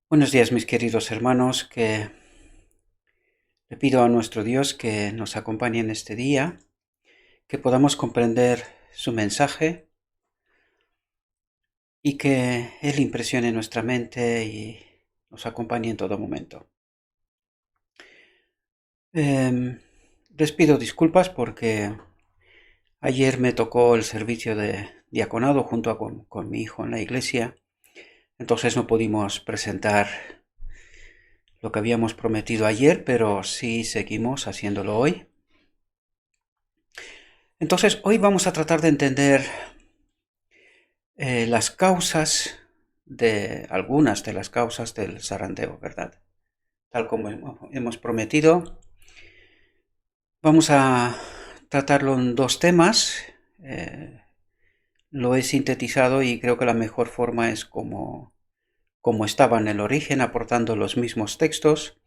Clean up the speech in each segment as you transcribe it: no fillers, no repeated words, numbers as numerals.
Buenos días, mis queridos hermanos, que le pido a nuestro Dios que nos acompañe en este día, que podamos comprender su mensaje y que Él impresione nuestra mente y nos acompañe en todo momento. Les pido disculpas porque ayer me tocó el servicio de diaconado junto con mi hijo en la iglesia, entonces no pudimos presentar lo que habíamos prometido ayer, pero sí seguimos haciéndolo hoy. Entonces, hoy vamos a tratar de entender las causas algunas de las causas del zarandeo, ¿verdad? Tal como hemos prometido, vamos a tratarlo en dos temas. Lo he sintetizado y creo que la mejor forma es como estaba en el origen, aportando los mismos textos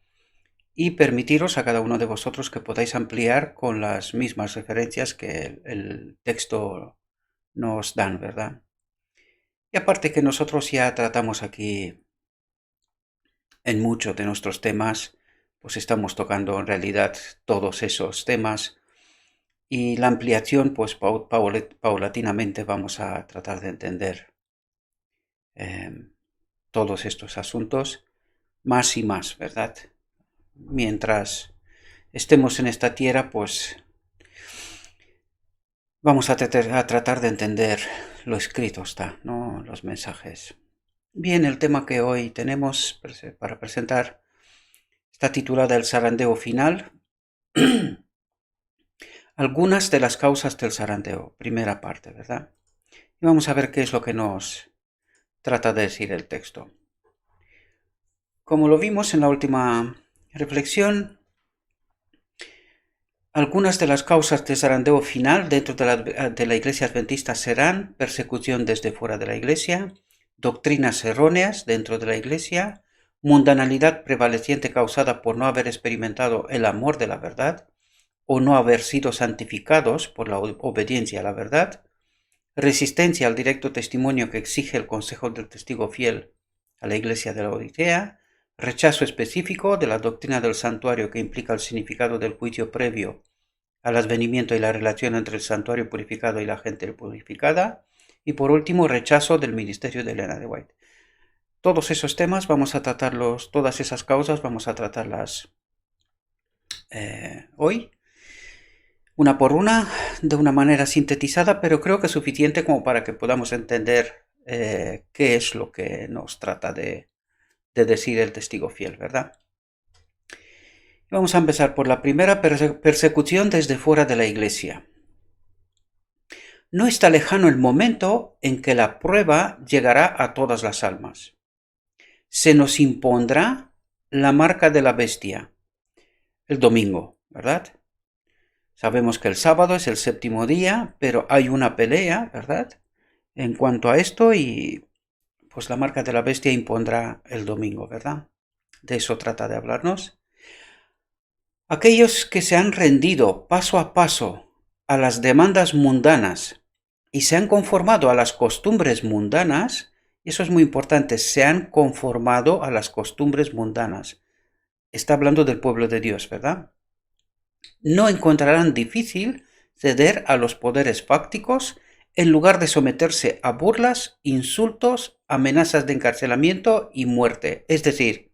y permitiros a cada uno de vosotros que podáis ampliar con las mismas referencias que el texto nos dan, ¿verdad? Y aparte que nosotros ya tratamos aquí en muchos de nuestros temas, pues estamos tocando en realidad todos esos temas y la ampliación, pues paulatinamente vamos a tratar de entender eh, todos estos asuntos más y más, ¿verdad? Mientras estemos en esta tierra, pues vamos a tratar de entender lo escrito está, ¿no? Los mensajes. Bien, el tema que hoy tenemos para presentar está titulada El zarandeo final. Algunas de las causas del zarandeo, primera parte, ¿verdad? Y vamos a ver qué es lo que nos trata de decir el texto. Como lo vimos en la última reflexión, algunas de las causas del zarandeo final dentro de la iglesia adventista serán persecución desde fuera de la iglesia, doctrinas erróneas dentro de la iglesia, mundanalidad prevaleciente causada por no haber experimentado el amor de la verdad, o no haber sido santificados por la obediencia a la verdad, resistencia al directo testimonio que exige el consejo del testigo fiel a la iglesia de la Odisea, rechazo específico de la doctrina del santuario que implica el significado del juicio previo al advenimiento y la relación entre el santuario purificado y la gente purificada, y por último, rechazo del ministerio de Elena de White. Todos esos temas vamos a tratarlos, todas esas causas vamos a tratarlas hoy, una por una, de una manera sintetizada, pero creo que es suficiente como para que podamos entender qué es lo que nos trata de decir el testigo fiel, ¿verdad? Vamos a empezar por la primera, persecución desde fuera de la iglesia. No está lejano el momento en que la prueba llegará a todas las almas. Se nos impondrá la marca de la bestia el domingo, ¿verdad? Sabemos que el sábado es el séptimo día, pero hay una pelea, ¿verdad? En cuanto a esto, y pues la marca de la bestia impondrá el domingo, ¿verdad? De eso trata de hablarnos. Aquellos que se han rendido paso a paso a las demandas mundanas y se han conformado a las costumbres mundanas, y eso es muy importante, se han conformado a las costumbres mundanas. Está hablando del pueblo de Dios, ¿verdad? No encontrarán difícil ceder a los poderes fácticos en lugar de someterse a burlas, insultos, amenazas de encarcelamiento y muerte. Es decir,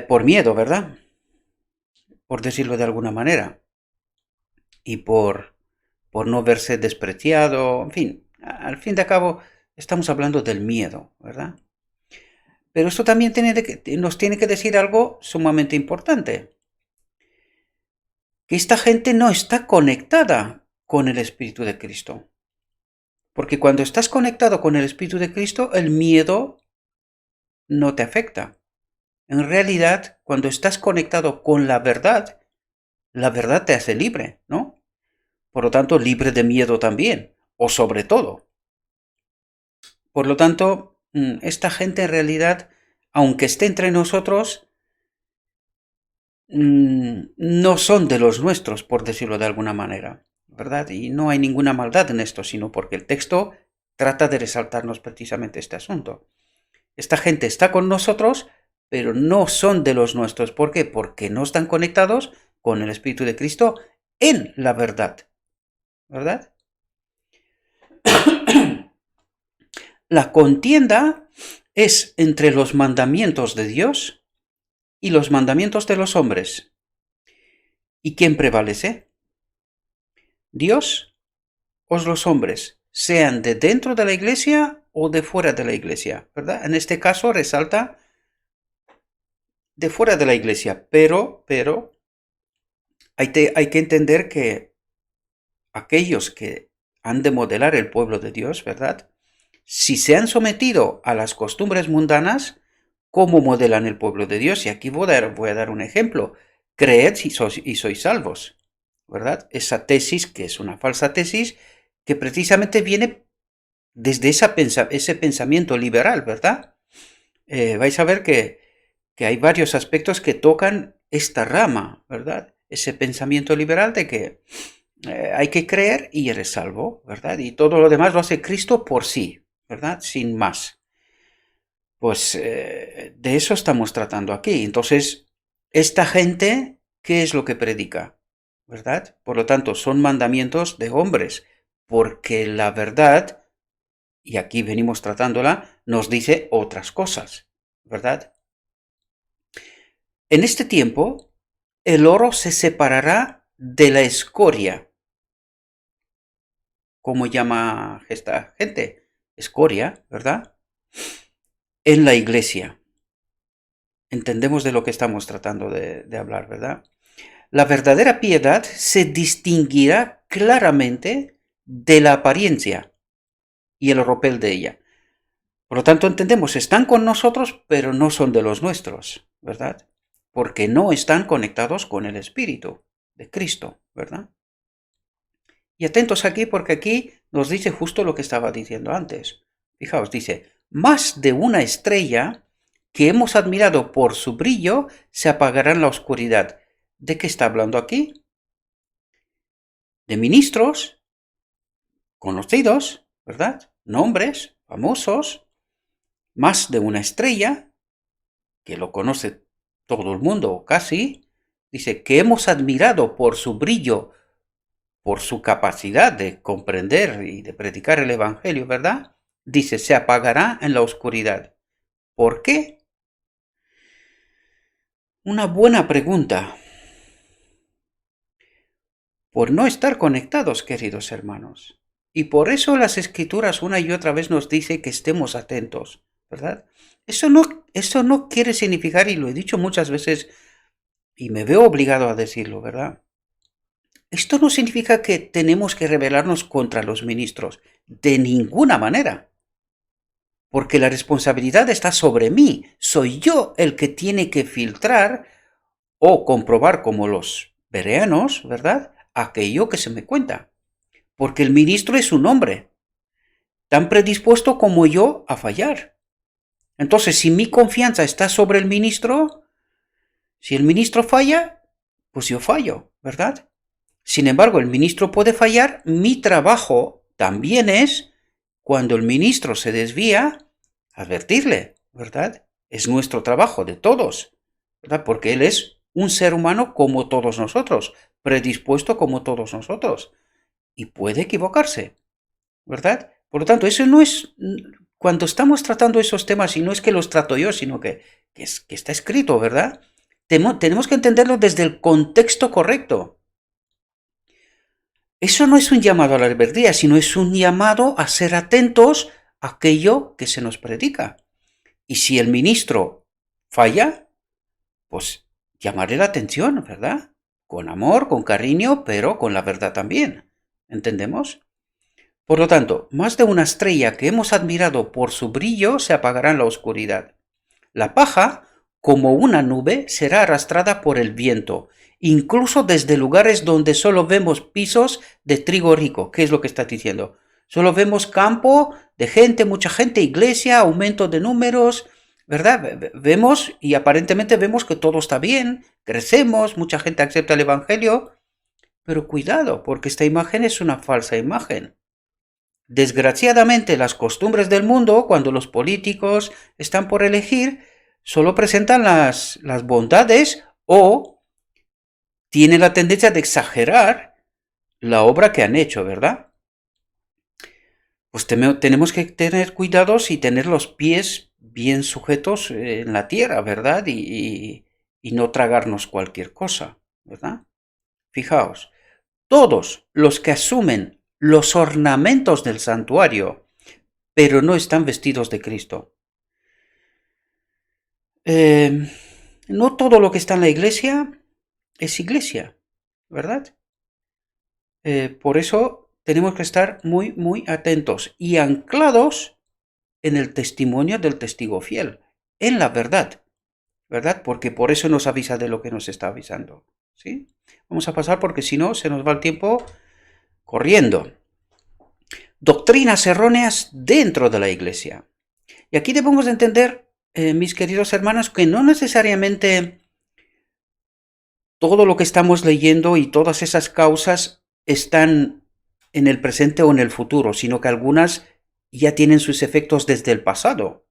por miedo, ¿verdad? Por decirlo de alguna manera. Y por no verse despreciado, en fin, al fin de cabo estamos hablando del miedo, ¿verdad? Pero esto también nos tiene que decir algo sumamente importante. Que esta gente no está conectada con el Espíritu de Cristo. Porque cuando estás conectado con el Espíritu de Cristo, el miedo no te afecta. En realidad, cuando estás conectado con la verdad te hace libre, ¿no? Por lo tanto, libre de miedo también, o sobre todo. Por lo tanto, esta gente en realidad, aunque esté entre nosotros, no son de los nuestros, por decirlo de alguna manera, ¿verdad? Y no hay ninguna maldad en esto, sino porque el texto trata de resaltarnos precisamente este asunto. Esta gente está con nosotros, pero no son de los nuestros. ¿Por qué? Porque no están conectados con el Espíritu de Cristo en la verdad. ¿Verdad? La contienda es entre los mandamientos de Dios y los mandamientos de los hombres. ¿Y quién prevalece? ¿Dios o los hombres? Sean de dentro de la iglesia o de fuera de la iglesia, ¿verdad? En este caso resalta de fuera de la iglesia, pero hay que entender que aquellos que han de modelar el pueblo de Dios, ¿verdad? Si se han sometido a las costumbres mundanas, ¿cómo modelan el pueblo de Dios? Y aquí voy a dar un ejemplo. Creed y sois salvos, ¿verdad? Esa tesis, que es una falsa tesis, que precisamente viene desde ese pensamiento liberal, ¿verdad? Vais a ver que hay varios aspectos que tocan esta rama, ¿verdad? Ese pensamiento liberal de que hay que creer y eres salvo, ¿verdad? Y todo lo demás lo hace Cristo por sí, ¿verdad? Sin más. Pues de eso estamos tratando aquí. Entonces, esta gente, ¿qué es lo que predica? ¿Verdad? Por lo tanto, son mandamientos de hombres, porque la verdad, y aquí venimos tratándola, nos dice otras cosas, ¿verdad? En este tiempo, el oro se separará de la escoria. ¿Cómo llama esta gente? Escoria, ¿verdad? En la iglesia. Entendemos de lo que estamos tratando de hablar, ¿verdad? La verdadera piedad se distinguirá claramente de la apariencia y el ropel de ella. Por lo tanto, entendemos, están con nosotros, pero no son de los nuestros, ¿verdad? Porque no están conectados con el Espíritu de Cristo, ¿verdad? Y atentos aquí, porque aquí nos dice justo lo que estaba diciendo antes. Fijaos, dice, más de una estrella que hemos admirado por su brillo se apagará en la oscuridad. ¿De qué está hablando aquí? De ministros conocidos, ¿verdad? Nombres famosos, más de una estrella, que lo conoce todo el mundo, casi, dice que hemos admirado por su brillo, por su capacidad de comprender y de predicar el Evangelio, ¿verdad? Dice, se apagará en la oscuridad. ¿Por qué? Una buena pregunta. Por no estar conectados, queridos hermanos. Y por eso las Escrituras una y otra vez nos dice que estemos atentos, ¿verdad? Eso no quiere significar, y lo he dicho muchas veces, y me veo obligado a decirlo, ¿verdad? Esto no significa que tenemos que rebelarnos contra los ministros, de ninguna manera. Porque la responsabilidad está sobre mí. Soy yo el que tiene que filtrar o comprobar como los bereanos, ¿verdad? Aquello que se me cuenta. Porque el ministro es un hombre, tan predispuesto como yo a fallar. Entonces, si mi confianza está sobre el ministro, si el ministro falla, pues yo fallo, ¿verdad? Sin embargo, el ministro puede fallar. Mi trabajo también es, cuando el ministro se desvía, advertirle, ¿verdad? Es nuestro trabajo de todos, ¿verdad? Porque él es un ser humano como todos nosotros, predispuesto como todos nosotros, y puede equivocarse, ¿verdad? Por lo tanto, eso no es, cuando estamos tratando esos temas, y no es que los trato yo, sino que está escrito, ¿verdad? Tenemos que entenderlo desde el contexto correcto. Eso no es un llamado a la rebeldía, sino es un llamado a ser atentos a aquello que se nos predica. Y si el ministro falla, pues llamaré la atención, ¿verdad? Con amor, con cariño, pero con la verdad también. ¿Entendemos? Por lo tanto, más de una estrella que hemos admirado por su brillo se apagará en la oscuridad. La paja, como una nube, será arrastrada por el viento, incluso desde lugares donde solo vemos pisos de trigo rico. ¿Qué es lo que está diciendo? Solo vemos campo de gente, mucha gente, iglesia, aumento de números, ¿verdad? Vemos y aparentemente vemos que todo está bien, crecemos, mucha gente acepta el Evangelio, pero cuidado, porque esta imagen es una falsa imagen. Desgraciadamente, las costumbres del mundo, cuando los políticos están por elegir, solo presentan las bondades o tienen la tendencia de exagerar la obra que han hecho, ¿verdad? Pues tenemos que tener cuidados y tener los pies bien sujetos en la tierra, ¿verdad? Y no tragarnos cualquier cosa, ¿verdad? Fijaos, todos los que asumen los ornamentos del santuario, pero no están vestidos de Cristo. No todo lo que está en la iglesia es iglesia, ¿verdad? Por eso tenemos que estar muy, muy atentos y anclados en el testimonio del testigo fiel, en la verdad, ¿verdad? Porque por eso nos avisa de lo que nos está avisando, ¿sí? Vamos a pasar porque si no se nos va el tiempo corriendo. Doctrinas erróneas dentro de la iglesia. Y aquí debemos entender, mis queridos hermanos, que no necesariamente todo lo que estamos leyendo y todas esas causas están en el presente o en el futuro, sino que algunas ya tienen sus efectos desde el pasado.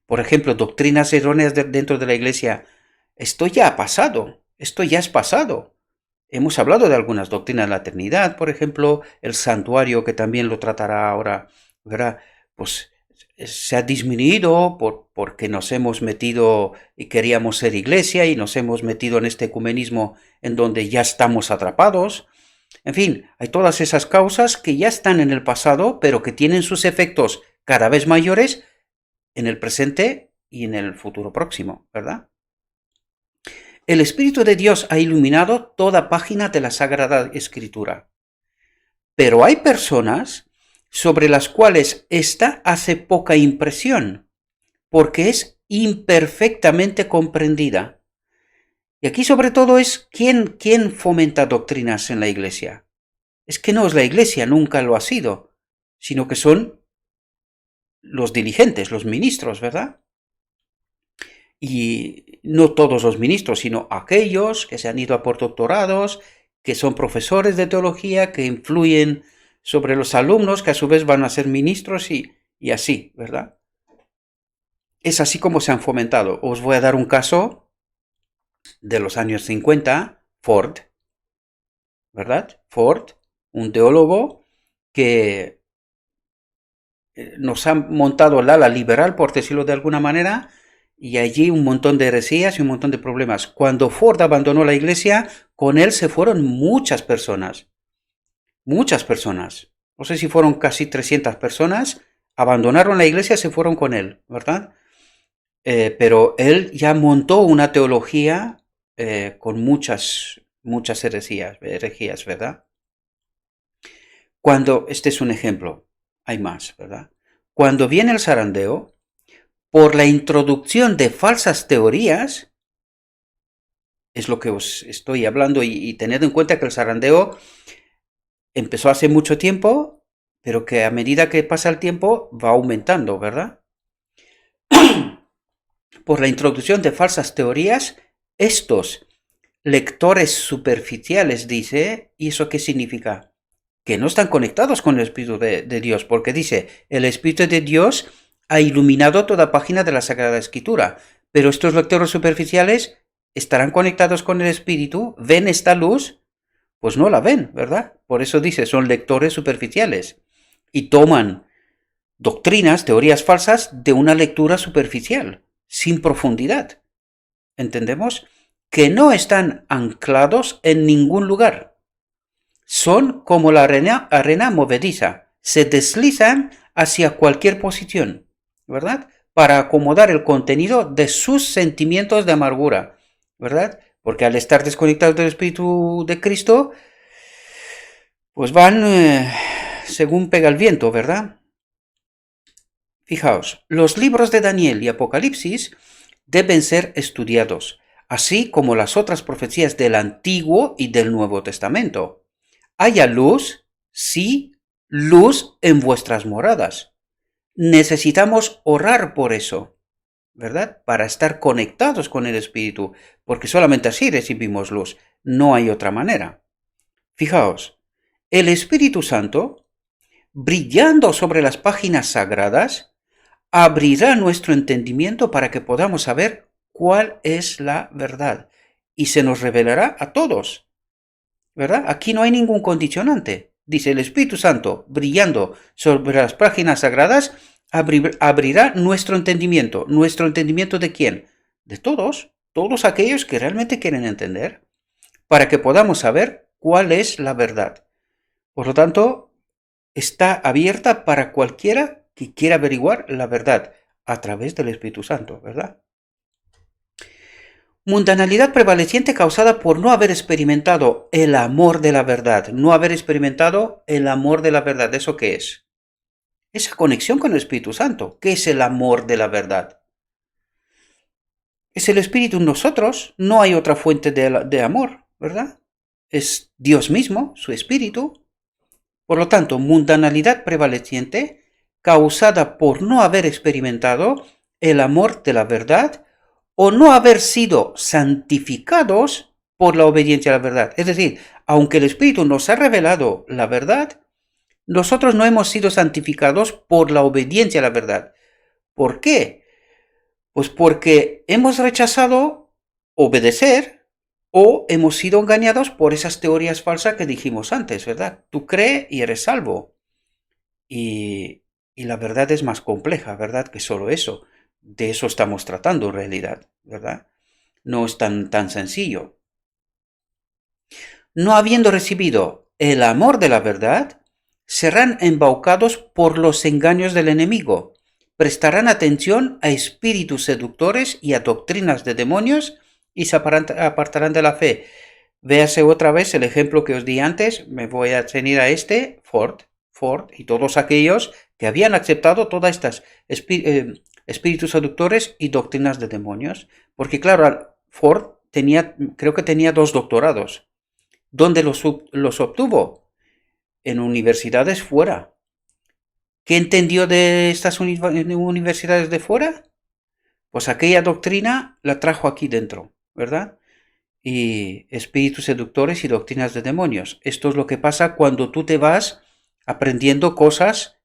Por ejemplo, doctrinas erróneas dentro de la iglesia. Esto ya ha pasado, esto ya es pasado. Hemos hablado de algunas doctrinas de la Trinidad, por ejemplo, el santuario, que también lo tratará ahora, ¿verdad? Pues se ha disminuido porque nos hemos metido y queríamos ser iglesia y nos hemos metido en este ecumenismo en donde ya estamos atrapados. En fin, hay todas esas causas que ya están en el pasado, pero que tienen sus efectos cada vez mayores en el presente y en el futuro próximo, ¿verdad? El Espíritu de Dios ha iluminado toda página de la Sagrada Escritura. Pero hay personas sobre las cuales ésta hace poca impresión, porque es imperfectamente comprendida. Y aquí sobre todo es ¿quién fomenta doctrinas en la iglesia? Es que no es la iglesia, nunca lo ha sido, sino que son los dirigentes, los ministros, ¿verdad? Y no todos los ministros, sino aquellos que se han ido a por doctorados, que son profesores de teología, que influyen sobre los alumnos, que a su vez van a ser ministros y así, ¿verdad? Es así como se han fomentado. Os voy a dar un caso de los años 50, Ford, ¿verdad? Ford, un teólogo que nos ha montado el ala liberal, por decirlo de alguna manera, y allí un montón de heresías y un montón de problemas. Cuando Ford abandonó la iglesia, con él se fueron muchas personas. Muchas personas. No sé si fueron casi 300 personas. Abandonaron la iglesia y se fueron con él, ¿verdad? Pero él ya montó una teología con muchas herejías, ¿verdad? Este es un ejemplo, hay más, ¿verdad? Cuando viene el zarandeo, por la introducción de falsas teorías, es lo que os estoy hablando, y tened en cuenta que el zarandeo empezó hace mucho tiempo, pero que a medida que pasa el tiempo va aumentando, ¿verdad? Por la introducción de falsas teorías, estos lectores superficiales, dice, ¿y eso qué significa? Que no están conectados con el Espíritu de Dios, porque dice, el Espíritu de Dios ha iluminado toda página de la Sagrada Escritura, pero estos lectores superficiales estarán conectados con el Espíritu, ven esta luz, pues no la ven, ¿verdad? Por eso dice, son lectores superficiales y toman doctrinas, teorías falsas de una lectura superficial, sin profundidad. ¿Entendemos? Que no están anclados en ningún lugar. Son como la arena movediza, se deslizan hacia cualquier posición, ¿verdad? Para acomodar el contenido de sus sentimientos de amargura, ¿verdad? Porque al estar desconectados del Espíritu de Cristo, pues van según pega el viento, ¿verdad? Fijaos, los libros de Daniel y Apocalipsis deben ser estudiados, así como las otras profecías del Antiguo y del Nuevo Testamento. Haya luz, sí, luz en vuestras moradas. Necesitamos orar por eso, ¿verdad? Para estar conectados con el Espíritu, porque solamente así recibimos luz, no hay otra manera. Fijaos, el Espíritu Santo brillando sobre las páginas sagradas, abrirá nuestro entendimiento para que podamos saber cuál es la verdad y se nos revelará a todos, ¿verdad? Aquí no hay ningún condicionante. Dice el Espíritu Santo, brillando sobre las páginas sagradas, abrirá nuestro entendimiento. ¿Nuestro entendimiento de quién? De todos, todos aquellos que realmente quieren entender, para que podamos saber cuál es la verdad. Por lo tanto, está abierta para cualquiera que quiera averiguar la verdad a través del Espíritu Santo, ¿verdad? Mundanalidad prevaleciente causada por no haber experimentado el amor de la verdad. No haber experimentado el amor de la verdad. ¿Eso qué es? Esa conexión con el Espíritu Santo. ¿Qué es el amor de la verdad? Es el Espíritu en nosotros. No hay otra fuente de amor, ¿verdad? Es Dios mismo, su Espíritu. Por lo tanto, mundanalidad prevaleciente causada por no haber experimentado el amor de la verdad o no haber sido santificados por la obediencia a la verdad. Es decir, aunque el Espíritu nos ha revelado la verdad, nosotros no hemos sido santificados por la obediencia a la verdad. ¿Por qué? Pues porque hemos rechazado obedecer o hemos sido engañados por esas teorías falsas que dijimos antes, ¿verdad? Tú crees y eres salvo. Y la verdad es más compleja, ¿verdad? Que solo eso. De eso estamos tratando en realidad, ¿verdad? No es tan sencillo. No habiendo recibido el amor de la verdad, serán embaucados por los engaños del enemigo, prestarán atención a espíritus seductores y a doctrinas de demonios y se apartarán de la fe. Véase otra vez el ejemplo que os di antes, me voy a ceñir a Ford y todos aquellos que habían aceptado todas estas espíritus seductores y doctrinas de demonios. Porque claro, Ford creo que tenía 2 doctorados. ¿Dónde los obtuvo? En universidades fuera. ¿Qué entendió de estas universidades de fuera? Pues aquella doctrina la trajo aquí dentro, ¿verdad? Y espíritus seductores y doctrinas de demonios. Esto es lo que pasa cuando tú te vas aprendiendo cosas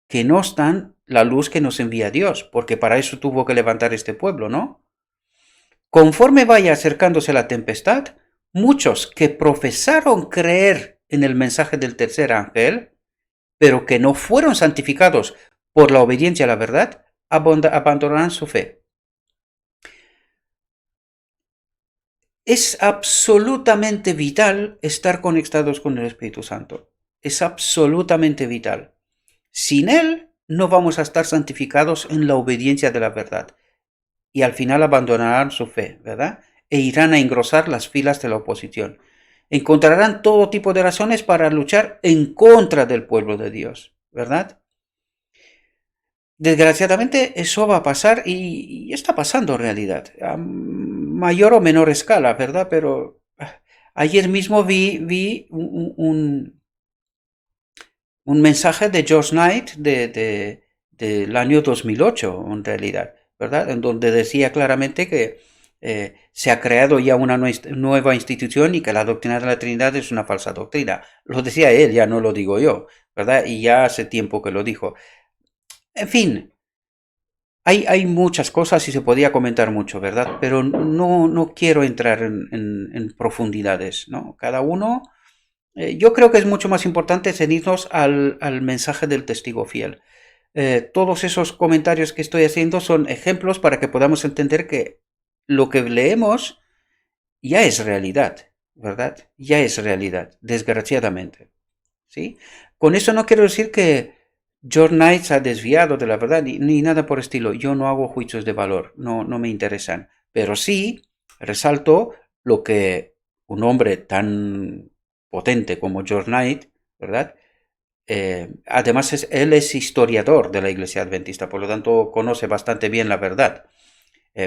que no están la luz que nos envía Dios, porque para eso tuvo que levantar este pueblo, ¿no? Conforme vaya acercándose la tempestad, muchos que profesaron creer en el mensaje del tercer ángel, pero que no fueron santificados por la obediencia a la verdad, abandonarán su fe. Es absolutamente vital estar conectados con el Espíritu Santo. Es absolutamente vital. Sin Él no vamos a estar santificados en la obediencia de la verdad. Y al final abandonarán su fe, ¿verdad? E irán a engrosar las filas de la oposición. Encontrarán todo tipo de razones para luchar en contra del pueblo de Dios, ¿verdad? Desgraciadamente eso va a pasar y está pasando en realidad, a mayor o menor escala, ¿verdad? Pero ayer mismo vi un mensaje de George Knight del año 2008, en realidad, ¿verdad? En donde decía claramente que se ha creado ya una nueva institución y que la doctrina de la Trinidad es una falsa doctrina. Lo decía él, ya no lo digo yo, ¿verdad? Y ya hace tiempo que lo dijo. En fin, hay muchas cosas y se podía comentar mucho, ¿verdad? Pero no quiero entrar en profundidades, ¿no? Cada uno, yo creo que es mucho más importante ceñirnos al mensaje del testigo fiel. Todos esos comentarios que estoy haciendo son ejemplos para que podamos entender que lo que leemos ya es realidad, ¿verdad? Ya es realidad, desgraciadamente, ¿sí? Con eso no quiero decir que George Knight se ha desviado de la verdad ni nada por estilo. Yo no hago juicios de valor, no me interesan. Pero sí resalto lo que un hombre tan potente como George Knight, ¿verdad? Además, él es historiador de la Iglesia Adventista, por lo tanto conoce bastante bien la verdad.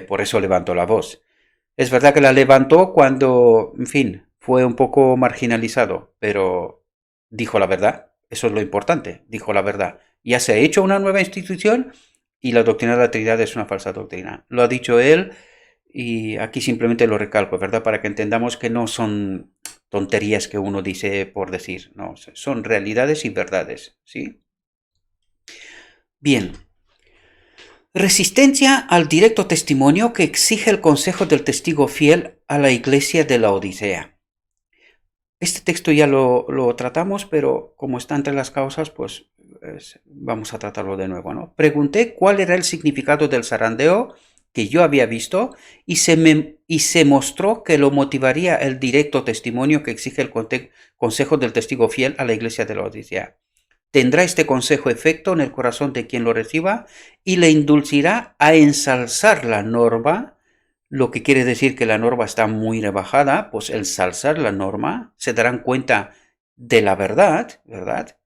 Por eso levantó la voz. Es verdad que la levantó cuando, en fin, fue un poco marginalizado, pero dijo la verdad. Eso es lo importante, dijo la verdad. Ya se ha hecho una nueva institución y la doctrina de la Trinidad es una falsa doctrina. Lo ha dicho él y aquí simplemente lo recalco, ¿verdad? Para que entendamos que no son tonterías que uno dice por decir, no, son realidades y verdades, ¿sí? Bien. Resistencia al directo testimonio que exige el consejo del testigo fiel a la iglesia de la Odisea. Este texto ya lo tratamos, pero como está entre las causas, pues vamos a tratarlo de nuevo, ¿no? Pregunté cuál era el significado del zarandeo que yo había visto y se mostró que lo motivaría el directo testimonio que exige el consejo del testigo fiel a la iglesia de la Odisea. Tendrá este consejo efecto en el corazón de quien lo reciba y le inducirá a ensalzar la norma, lo que quiere decir que la norma está muy rebajada, pues ensalzar la norma, se darán cuenta de la verdad, ¿verdad?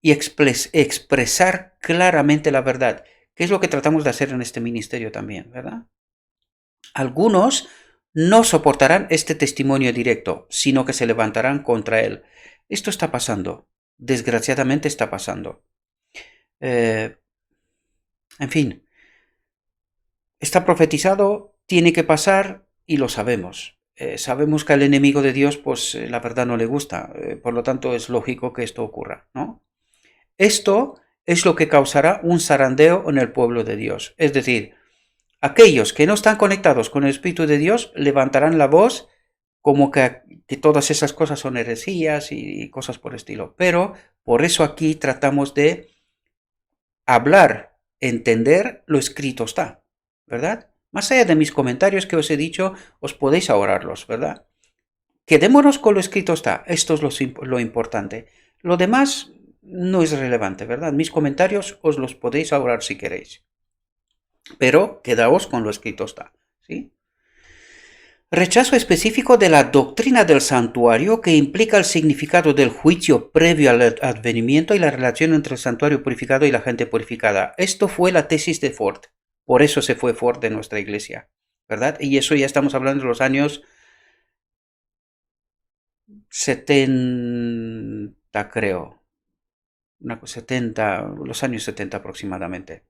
Y expresar claramente la verdad, que es lo que tratamos de hacer en este ministerio también, ¿verdad? Algunos no soportarán este testimonio directo, sino que se levantarán contra él. Esto está pasando. Desgraciadamente está pasando. En fin, está profetizado, tiene que pasar y lo sabemos. Sabemos que al enemigo de Dios, pues la verdad no le gusta. Por lo tanto, es lógico que esto ocurra, ¿no? Esto es lo que causará un zarandeo en el pueblo de Dios. Es decir, aquellos que no están conectados con el Espíritu de Dios levantarán la voz como que todas esas cosas son heresías y cosas por el estilo. Pero por eso aquí tratamos de hablar, entender, lo escrito está, ¿verdad? Más allá de mis comentarios que os he dicho, os podéis ahorrarlos, ¿verdad? Quedémonos con lo escrito está, esto es lo importante. Lo demás no es relevante, ¿verdad? Mis comentarios os los podéis ahorrar si queréis. Pero quedaos con lo escrito está, ¿sí? Rechazo específico de la doctrina del santuario que implica el significado del juicio previo al advenimiento y la relación entre el santuario purificado y la gente purificada. Esto fue la tesis de Ford. Por eso se fue Ford de nuestra iglesia, ¿verdad? Y eso ya estamos hablando de los años 70, creo. 70, los años 70 aproximadamente,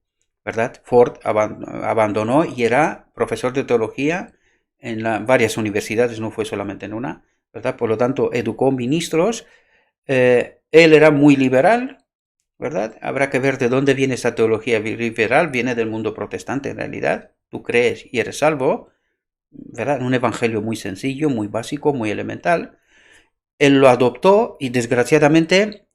¿verdad? Ford abandonó y era profesor de teología en varias universidades, no fue solamente en una, ¿verdad? Por lo tanto, educó ministros. Él era muy liberal, ¿verdad? Habrá que ver de dónde viene esa teología liberal. Viene del mundo protestante, en realidad. Tú crees y eres salvo, ¿verdad? Un evangelio muy sencillo, muy básico, muy elemental. Él lo adoptó y desgraciadamente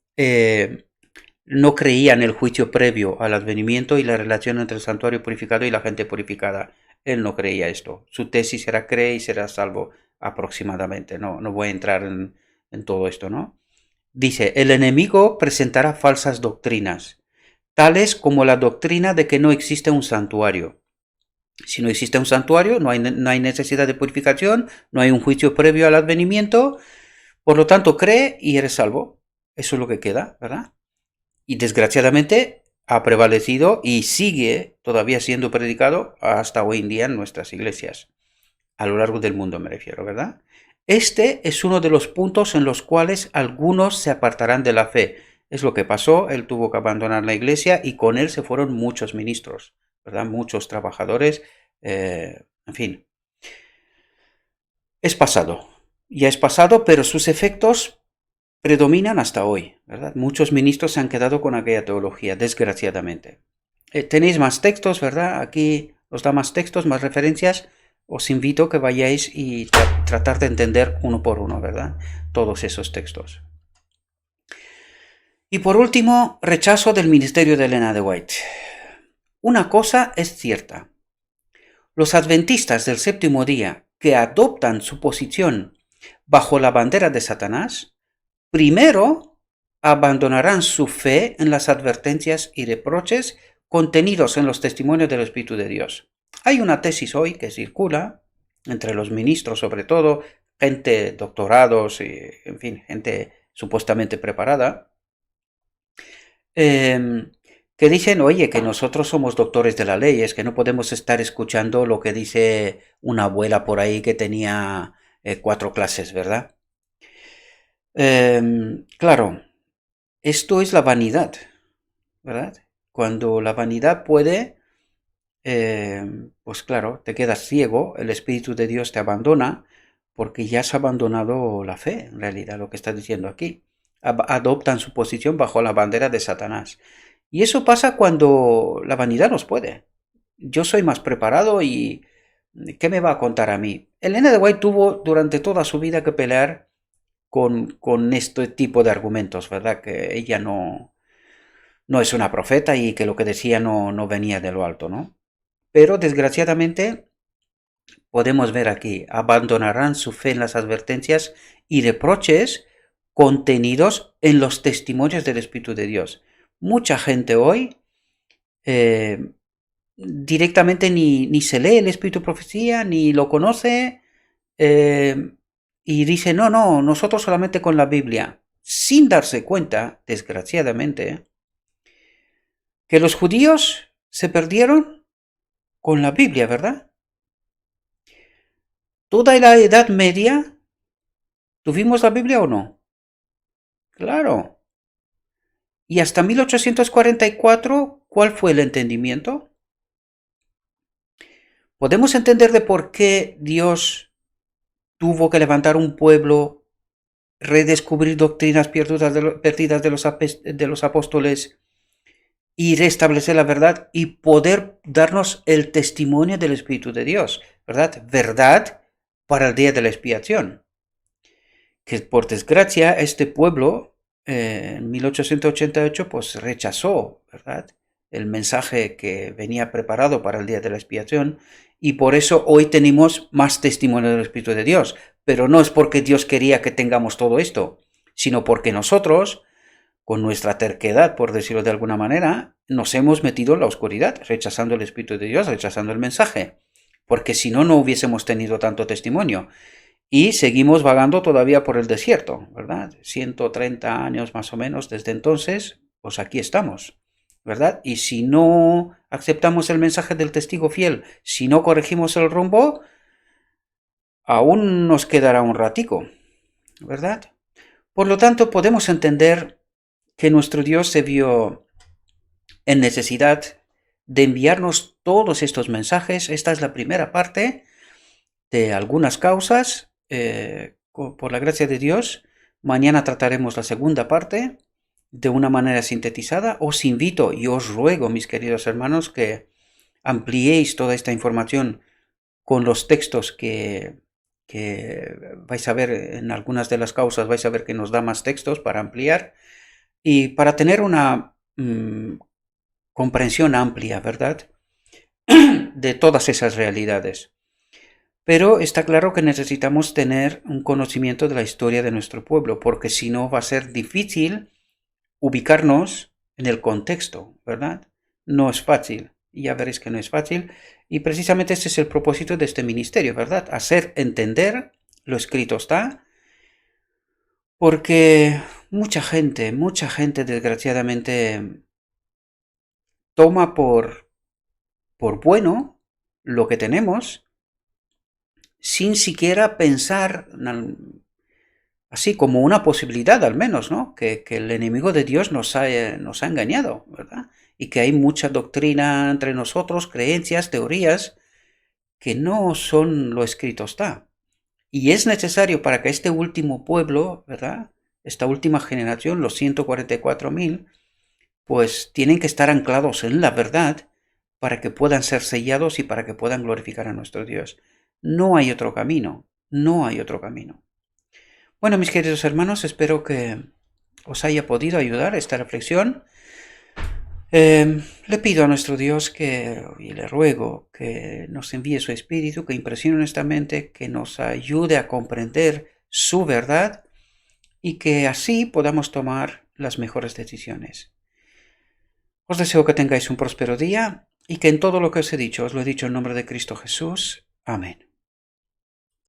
no creía en el juicio previo al advenimiento y la relación entre el santuario purificado y la gente purificada. Él no creía esto. Su tesis era cree y serás salvo aproximadamente. No voy a entrar en todo esto, ¿no? Dice, el enemigo presentará falsas doctrinas, tales como la doctrina de que no existe un santuario. Si no existe un santuario, no hay necesidad de purificación, no hay un juicio previo al advenimiento, por lo tanto cree y eres salvo. Eso es lo que queda, ¿verdad? Y desgraciadamente ha prevalecido y sigue todavía siendo predicado hasta hoy en día en nuestras iglesias. A lo largo del mundo me refiero, ¿verdad? Este es uno de los puntos en los cuales algunos se apartarán de la fe. Es lo que pasó, él tuvo que abandonar la iglesia y con él se fueron muchos ministros, ¿verdad? Muchos trabajadores, en fin. Es pasado, ya es pasado, pero sus efectos predominan hasta hoy, ¿verdad? Muchos ministros se han quedado con aquella teología, desgraciadamente. Tenéis más textos, ¿verdad? Aquí os da más textos, más referencias. Os invito a que vayáis y tratar de entender uno por uno, ¿verdad? Todos esos textos. Y por último, rechazo del ministerio de Elena de White. Una cosa es cierta. Los adventistas del séptimo día que adoptan su posición bajo la bandera de Satanás, primero abandonarán su fe en las advertencias y reproches contenidos en los testimonios del Espíritu de Dios. Hay una tesis hoy que circula entre los ministros, sobre todo, gente doctorados y, en fin, gente supuestamente preparada, que dicen, oye, que nosotros somos doctores de la ley, es que no podemos estar escuchando lo que dice una abuela por ahí que tenía 4 clases, ¿verdad? Claro, esto es la vanidad, ¿verdad? Cuando la vanidad puede, pues claro, te quedas ciego, el Espíritu de Dios te abandona, porque ya has abandonado la fe, en realidad, lo que está diciendo aquí. Adoptan su posición bajo la bandera de Satanás. Y eso pasa cuando la vanidad nos puede. Yo soy más preparado y ¿qué me va a contar a mí? Elena de White tuvo durante toda su vida que pelear con este tipo de argumentos, ¿verdad? Que ella no es una profeta y que lo que decía no venía de lo alto, ¿no? Pero desgraciadamente podemos ver aquí, abandonarán su fe en las advertencias y reproches contenidos en los testimonios del Espíritu de Dios. Mucha gente hoy eh, directamente ni se lee el Espíritu de Profecía, ni lo conoce, y dice, no, nosotros solamente con la Biblia, sin darse cuenta, desgraciadamente, que los judíos se perdieron con la Biblia, ¿verdad? Toda la Edad Media, ¿tuvimos la Biblia o no? Claro. Y hasta 1844, ¿cuál fue el entendimiento? Podemos entender de por qué Dios tuvo que levantar un pueblo, redescubrir doctrinas perdidas de los apóstoles y restablecer la verdad y poder darnos el testimonio del Espíritu de Dios, ¿verdad? Verdad para el día de la expiación. Que por desgracia este pueblo en 1888 pues rechazó, ¿verdad?, el mensaje que venía preparado para el día de la expiación, y por eso hoy tenemos más testimonio del Espíritu de Dios. Pero no es porque Dios quería que tengamos todo esto, sino porque nosotros, con nuestra terquedad, por decirlo de alguna manera, nos hemos metido en la oscuridad, rechazando el Espíritu de Dios, rechazando el mensaje. Porque si no, no hubiésemos tenido tanto testimonio. Y seguimos vagando todavía por el desierto, ¿verdad? 130 años más o menos desde entonces, pues aquí estamos, ¿verdad? Y si no aceptamos el mensaje del testigo fiel, si no corregimos el rumbo, aún nos quedará un ratico, ¿verdad? Por lo tanto, podemos entender que nuestro Dios se vio en necesidad de enviarnos todos estos mensajes. Esta es la primera parte de algunas causas. Por la gracia de Dios, mañana trataremos la segunda parte de una manera sintetizada. Os invito y os ruego, mis queridos hermanos, que ampliéis toda esta información con los textos que vais a ver en algunas de las causas. Vais a ver que nos da más textos para ampliar y para tener una comprensión amplia, ¿verdad?, de todas esas realidades. Pero está claro que necesitamos tener un conocimiento de la historia de nuestro pueblo, porque si no va a ser difícil ubicarnos en el contexto, ¿verdad? No es fácil, y ya veréis que no es fácil, y precisamente este es el propósito de este ministerio, ¿verdad? Hacer entender, lo escrito está, porque mucha gente desgraciadamente toma por bueno lo que tenemos, sin siquiera pensar así como una posibilidad al menos, ¿no? Que el enemigo de Dios nos ha engañado, ¿verdad? Y que hay mucha doctrina entre nosotros, creencias, teorías, que no son lo escrito está. Y es necesario para que este último pueblo, ¿verdad?, esta última generación, los 144.000, pues tienen que estar anclados en la verdad para que puedan ser sellados y para que puedan glorificar a nuestro Dios. No hay otro camino, no hay otro camino. Bueno, mis queridos hermanos, espero que os haya podido ayudar esta reflexión. Le pido a nuestro Dios y le ruego que nos envíe su Espíritu, que impresione nuestra mente, que nos ayude a comprender su verdad y que así podamos tomar las mejores decisiones. Os deseo que tengáis un próspero día y que en todo lo que os he dicho, os lo he dicho en nombre de Cristo Jesús. Amén.